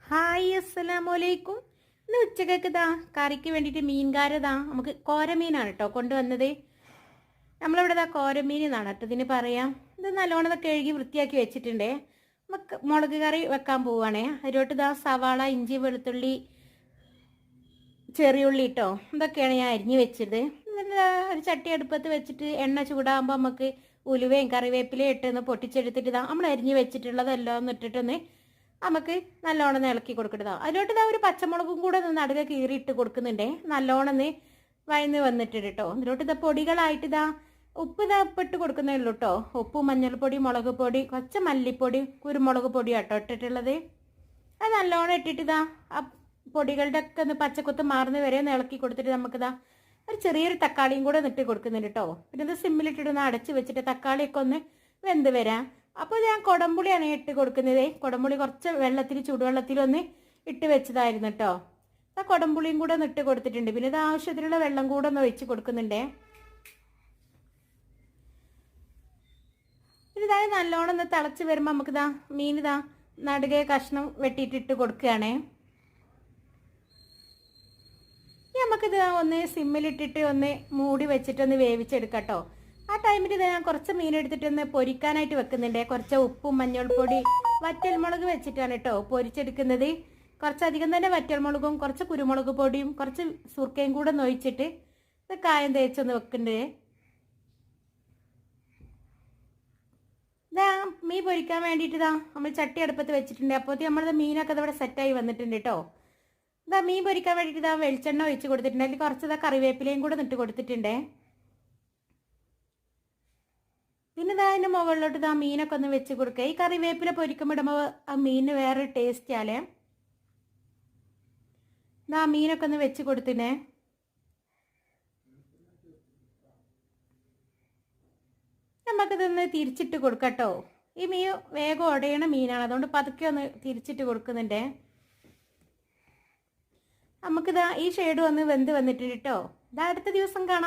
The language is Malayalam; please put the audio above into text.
ഹായ് അസ്സലാമലൈക്കും. ഇന്ന് ഉച്ചക്കൊക്കെ കറിക്ക് വേണ്ടിയിട്ട് മീൻകാരതാ നമുക്ക് കോരമീനാണ് കേട്ടോ കൊണ്ടുവന്നത്. നമ്മളിവിടെ കോരമീൻ എന്നാണ് കേട്ടോ ഇതിന് പറയാം. ഇത് നല്ലോണം കഴുകി വൃത്തിയാക്കി വെച്ചിട്ടുണ്ടേ. നമുക്ക് മുളക് കറി വെക്കാൻ പോവുകയാണേ. അതിലോട്ട് സവാള, ഇഞ്ചി, വെളുത്തുള്ളി, ചെറിയുള്ളി കേട്ടോ ഇതൊക്കെയാണ് ഞാൻ അരിഞ്ഞ് വെച്ചത്. ഒരു ചട്ടി അടുപ്പത്ത് വെച്ചിട്ട് എണ്ണ ചൂടാകുമ്പോൾ നമുക്ക് ഉലുവയും കറിവേപ്പിലയും ഇട്ടൊന്ന് പൊട്ടിച്ചെടുത്തിട്ട് നമ്മൾ അരിഞ്ഞ് വെച്ചിട്ടുള്ളതെല്ലാം ഒന്ന് ഇട്ടിട്ടൊന്ന് നമുക്ക് നല്ലോണം ഇളക്കി കൊടുക്കട്ടതാ. അതിലോട്ട് ഒരു പച്ചമുളകും കൂടെ നടുക കീറിയിട്ട് കൊടുക്കുന്നുണ്ടേ. നല്ലോണം വയന്ന് വന്നിട്ട് കേട്ടോ. അതിലോട്ട് പൊടികളായിട്ട് ഉപ്പ് ഉപ്പിട്ട് കൊടുക്കുന്നേ ഉള്ളൂ കേട്ടോ. ഉപ്പ്, മഞ്ഞൾപ്പൊടി, മുളക് പൊടി, കുറച്ച് മല്ലിപ്പൊടി, കുരുമുളക് പൊടി കേട്ടോ ഇട്ടിട്ടുള്ളത്. അത് നല്ലോണം ഇട്ടിട്ട് ആ പൊടികളുടെ ഒക്കെ ഒന്ന് പച്ചക്കുത്ത് മാറുന്ന വരെ ഒന്ന് ഇളക്കി കൊടുത്തിട്ട് നമുക്കിതാ ഒരു ചെറിയൊരു തക്കാളിയും കൂടെ ഇട്ട് കൊടുക്കുന്നുണ്ട് കേട്ടോ. പിന്നെ ഇത് സിമ്മിലിട്ടിട്ടൊന്ന് അടച്ച് വെച്ചിട്ട് തക്കാളിയൊക്കെ ഒന്ന് വെന്ത് വരാം. അപ്പോൾ ഞാൻ കുടംപുളിയാണ് ഇട്ട് കൊടുക്കുന്നത്. കുടംപുളി കുറച്ച് വെള്ളത്തിൽ, ചൂടുവെള്ളത്തിലൊന്ന് ഇട്ട് വെച്ചതായിരുന്നു കേട്ടോ. ആ കുടംപുളിയും കൂടെ ഒന്ന് ഇട്ട് കൊടുത്തിട്ടുണ്ട്. പിന്നെ ഇത് ആവശ്യത്തിനുള്ള വെള്ളം കൂടെ ഒന്ന് ഒഴിച്ച് കൊടുക്കുന്നുണ്ടേ. ഇതായി നല്ലോണം ഒന്ന് തിളച്ച് വരുമ്പോൾ നമുക്ക് മീൻ നടുകെ കഷ്ണം വെട്ടിയിട്ടിട്ട് കൊടുക്കുകയാണേ. നമുക്കിത് ഒന്ന് സിമ്മിലിട്ടിട്ട് ഒന്ന് മൂടി വെച്ചിട്ടൊന്ന് വേവിച്ചെടുക്കാം കേട്ടോ. ആ ടൈമിൽ ഞാൻ കുറച്ച് മീൻ എടുത്തിട്ടൊന്ന് പൊരിക്കാനായിട്ട് വെക്കുന്നുണ്ട്. കുറച്ച് ഉപ്പും മഞ്ഞൾപ്പൊടി, വറ്റൽമുളക് വെച്ചിട്ടാണ് കേട്ടോ പൊരിച്ചെടുക്കുന്നത്. കുറച്ചധികം തന്നെ വറ്റൽമുളകും കുറച്ച് കുരുമുളക് പൊടിയും കുറച്ച് സുർക്കയും കൂടെ നൊഴിച്ചിട്ട് ഇത് കായം തേച്ചൊന്ന് വെക്കുന്നുണ്ട്. മീൻ പൊരിക്കാൻ വേണ്ടിയിട്ട് നമ്മൾ ചട്ടി അടുപ്പത്ത് വെച്ചിട്ടുണ്ട്. അപ്പോഴത്തേക്ക് നമ്മളത് മീനൊക്കെ ഇവിടെ സെറ്റായി വന്നിട്ടുണ്ട് കേട്ടോ. മീൻ പൊരിക്കാൻ വേണ്ടിയിട്ട് വെളിച്ചെണ്ണ ഒഴിച്ച് കൊടുത്തിട്ടുണ്ട്. അതിൽ കുറച്ച് കറിവേപ്പിലയും കൂടെ ഇട്ട് കൊടുത്തിട്ടുണ്ടേ. പിന്നെ അതിൻ്റെ മുകളിലോട്ട് മീനൊക്കെ ഒന്ന് വെച്ച് കൊടുക്കുക. ഈ കറിവേപ്പില പൊരിക്കുമ്പോൾ ഇടുമ്പോൾ ആ മീനിന് വേറെ ടേസ്റ്റ് ആലേ. മീനൊക്കെ ഒന്ന് വെച്ച് കൊടുത്തിനെ. നമുക്കിതൊന്ന് തിരിച്ചിട്ട് കൊടുക്കാം കേട്ടോ. ഈ മീൻ വേഗം ഉടയണ മീനാണ്, അതുകൊണ്ട് പതുക്കെ ഒന്ന് തിരിച്ചിട്ട് കൊടുക്കുന്നുണ്ടേ. നമുക്കിതാ ഈ ഷെയ്ഡ് വന്ന് വെന്ത് വന്നിട്ടുണ്ട് കേട്ടോ. അടുത്ത ദിവസം കാണാം.